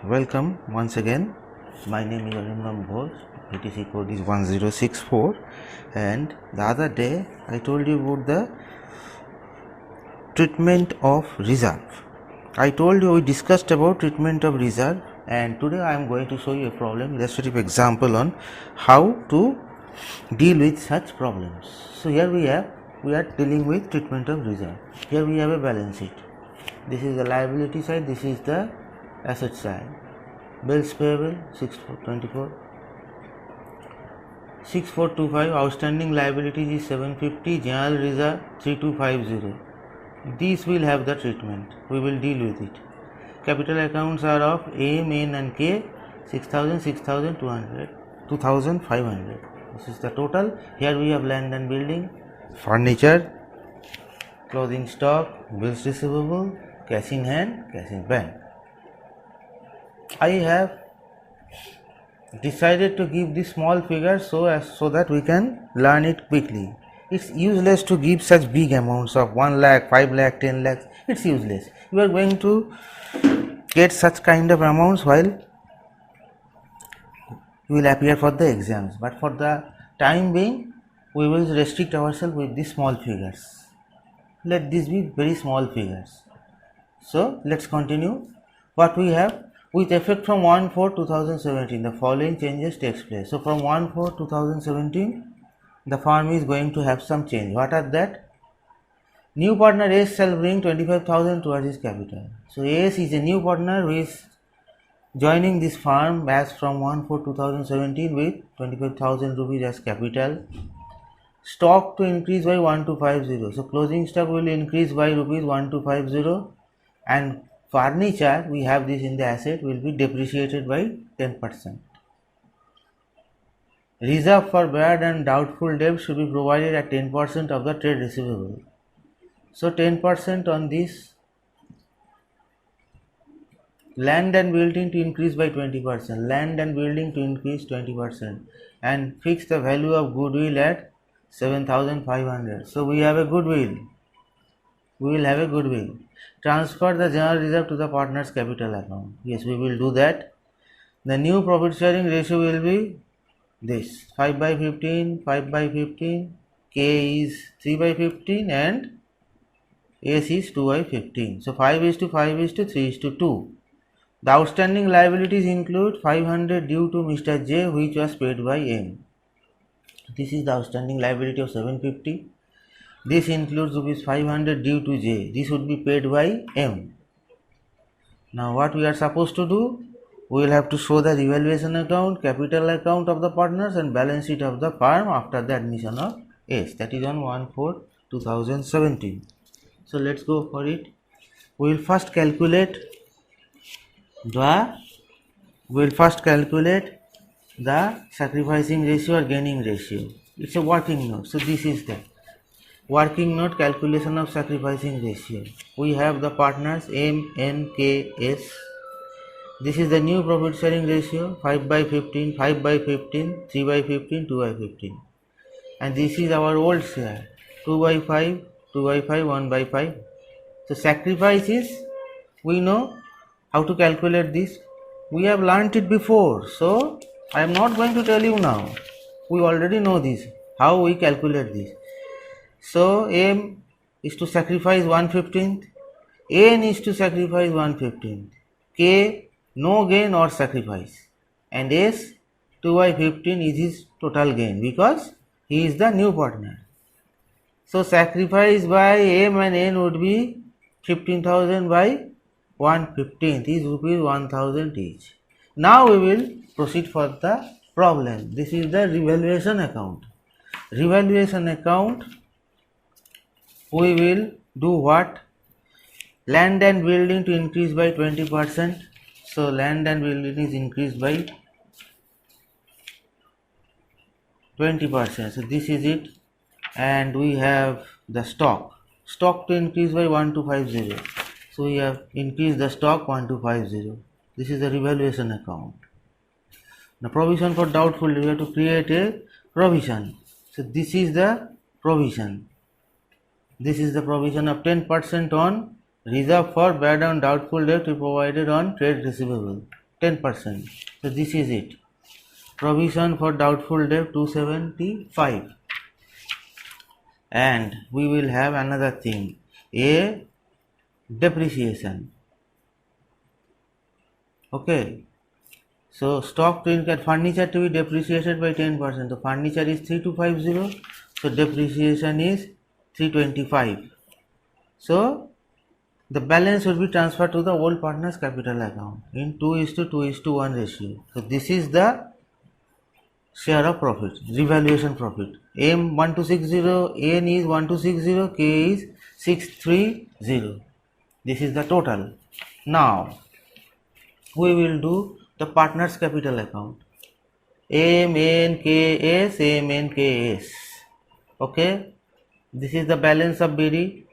Welcome once again. My name is Arindam Ghosh. BTC code is 1064, and the other day I told you about the treatment of reserve. I told you we discussed about treatment of reserve, and today I am going to show you a problem, illustrative example on how to deal with such problems. So here we are dealing with treatment of reserve. Here we have a balance sheet. This is the liability side, this is the asset side. Bills payable 6424, 6425, outstanding liabilities is 750, general reserve 3250. These will have the treatment, we will deal with it. Capital accounts are of AM, N and K 6000, 6200, 2500. This is the total. Here we have land and building, furniture, clothing stock, bills receivable, cash in hand, cash in bank. I have decided to give this small figure so that we can learn it quickly. It's useless to give such big amounts of 1 lakh, 5 lakh, 10 lakhs. It's useless. You are going to get such kind of amounts while you will appear for the exams. But for the time being, we will restrict ourselves with these small figures. Let these be very small figures. So let's continue. What we have, with effect from 1/4/2017, the following changes takes place. So from 1/4/2017, the firm is going to have some change. What are that? New partner S shall bring 25,000 towards his capital. So S is a new partner who is joining this firm as from 1/4/2017 with 25,000 rupees as capital. Stock to increase by 1250. So closing stock will increase by rupees 1250, and furniture, we have this in the asset, will be depreciated by 10%. Reserve for bad and doubtful debt should be provided at 10% of the trade receivable. So 10% on this. Land and building to increase by 20%. Land and building to increase 20%, and fix the value of goodwill at 7,500. So we have a goodwill. We will have a goodwill. Transfer the general reserve to the partner's capital account. Yes, we will do that. The new profit sharing ratio will be this: 5/15, 5/15, K is 3/15 and S is 2/15. So 5:5:3:2. The outstanding liabilities include 500 due to Mr. J, which was paid by M. This is the outstanding liability of 750. This includes rupees 500 due to J. This would be paid by M. Now what we are supposed to do? We will have to show the revaluation account, capital account of the partners and balance sheet of the firm after the admission of S. That is on 1/4/2017. So let's go for it. We will first calculate the sacrificing ratio or gaining ratio. It's a working note. So this is the working note calculation of sacrificing ratio. We have the partners M, N, K, S. This is the new profit sharing ratio: 5/15, 5/15, 3/15, 2/15. And this is our old share: 2/5, 2/5, 1/5. So sacrifice is, we know how to calculate this. We have learnt it before, so I am not going to tell you now. We already know this, how we calculate this. So M is to sacrifice 1/15, N is to sacrifice 1/15, K no gain or sacrifice, and S 2/15 is his total gain because he is the new partner. So sacrifice by M and N would be 15,000 by 1/15 is rupees 1,000 each. Now we will proceed for the problem. This is the revaluation account. Revaluation account, we will do what? Land and building to increase by 20%. So land and building is increased by 20%. So this is it. And we have the stock to increase by 1250. So we have increased the stock 1250. This is the revaluation account. The provision for doubtful debt, we have to create a provision. So this is the provision. This is the provision of 10% on reserve for bad and doubtful debt we provided on trade receivable. 10%. So this is it. Provision for doubtful debt 275. And we will have another thing, a depreciation. Okay. So stock to incur, furniture to be depreciated by 10%. So furniture is 3250. So depreciation is 325. So the balance will be transferred to the old partner's capital account in 2:2:1 ratio. So this is the share of profit, revaluation profit. M 1260, N is 1260, K is 630. This is the total. Now we will do the partner's capital account. MNKS, MNKS. Okay, this is the balance of BD.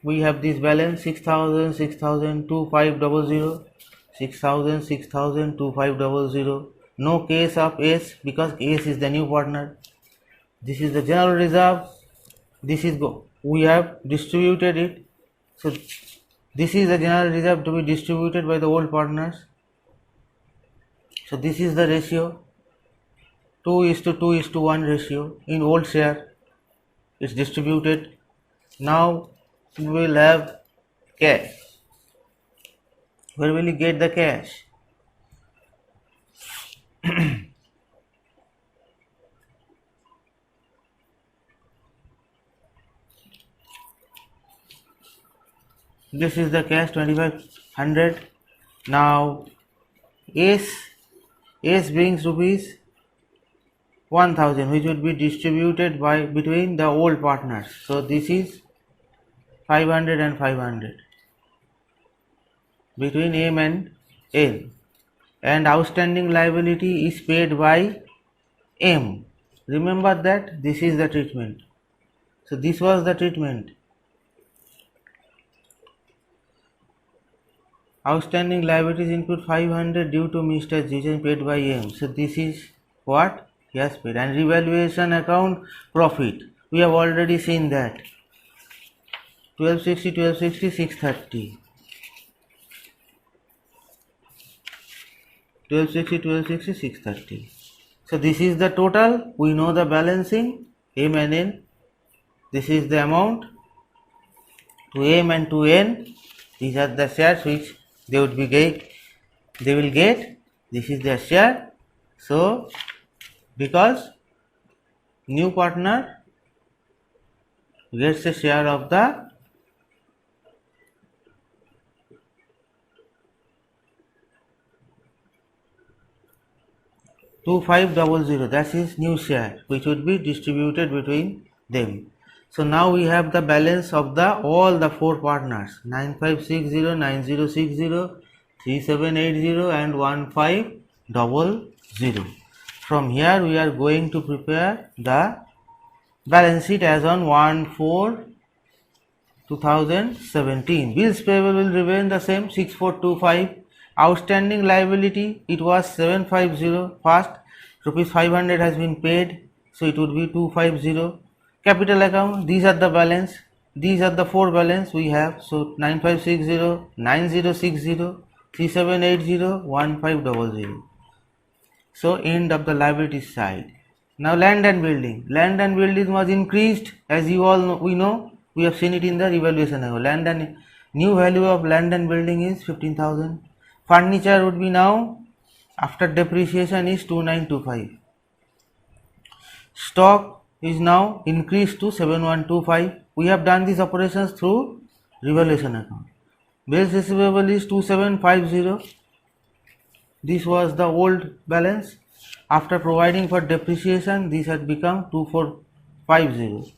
We have this balance 6,000, 6,000, 2500, 6,000, 6,000, 2500. No case of S because S is the new partner. This is the general reserve. This is we have distributed it. So this is the general reserve to be distributed by the old partners. So this is the ratio, 2:2:1 ratio in old share. It's distributed. Now we will have cash. Where will you get the cash? This is the cash 2500. Now S brings rupees 1000, which would be distributed between the old partners. So this is 500 and 500 between M and N, and outstanding liability is paid by M. Remember that this is the treatment. So this was the treatment. Outstanding liabilities include 500 due to Mr. Jijan paid by M. So this is what he has paid. And revaluation account profit, we have already seen that. 1260, 1260, 630. 1260, 1260, 630. So this is the total. We know the balancing M and N. This is the amount to M and to N. These are the shares which they will get. This is their share. So because new partner gets a share of the $2500, that is new share which would be distributed between them. So now we have the balance of all the four partners, 9560, 9060, 3780 and 1500. From here we are going to prepare the balance sheet as on 1/4/2017. Bills payable will remain the same, 6425. Outstanding liability, it was 750. First, rupees 500 has been paid, so it would be 250. Capital account, these are the balance. These are the four balance we have. So 9560, 9060, 3780, 1500. So end of the liability side. Now land and building. Land and building was increased, as you all know. We have seen it in the revaluation. Land and new value of land and building is 15,000. Furniture would be now after depreciation is 2925. Stock is now increased to 7125. We have done these operations through revaluation account. Bills receivable is 2750. This was the old balance. After providing for depreciation, this had become 2450.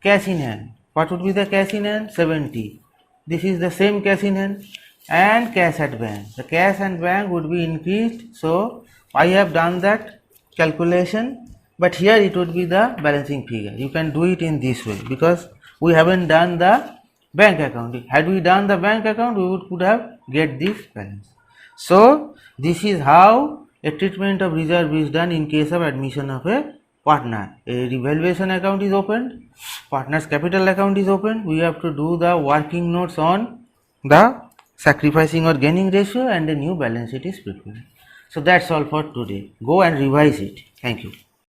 Cash in hand. What would be the cash in hand? 70. This is the same cash in hand. And cash at bank. The cash and bank would be increased. So I have done that calculation, but here it would be the balancing figure. You can do it in this way because we haven't done the bank account. Had we done the bank account, we could have get this balance. So this is how a treatment of reserve is done in case of admission of a partner. A revaluation account is opened, partner's capital account is opened. We have to do the working notes on the sacrificing or gaining ratio, and a new balance sheet is prepared. So that's all for today. Go and revise it. Thank you.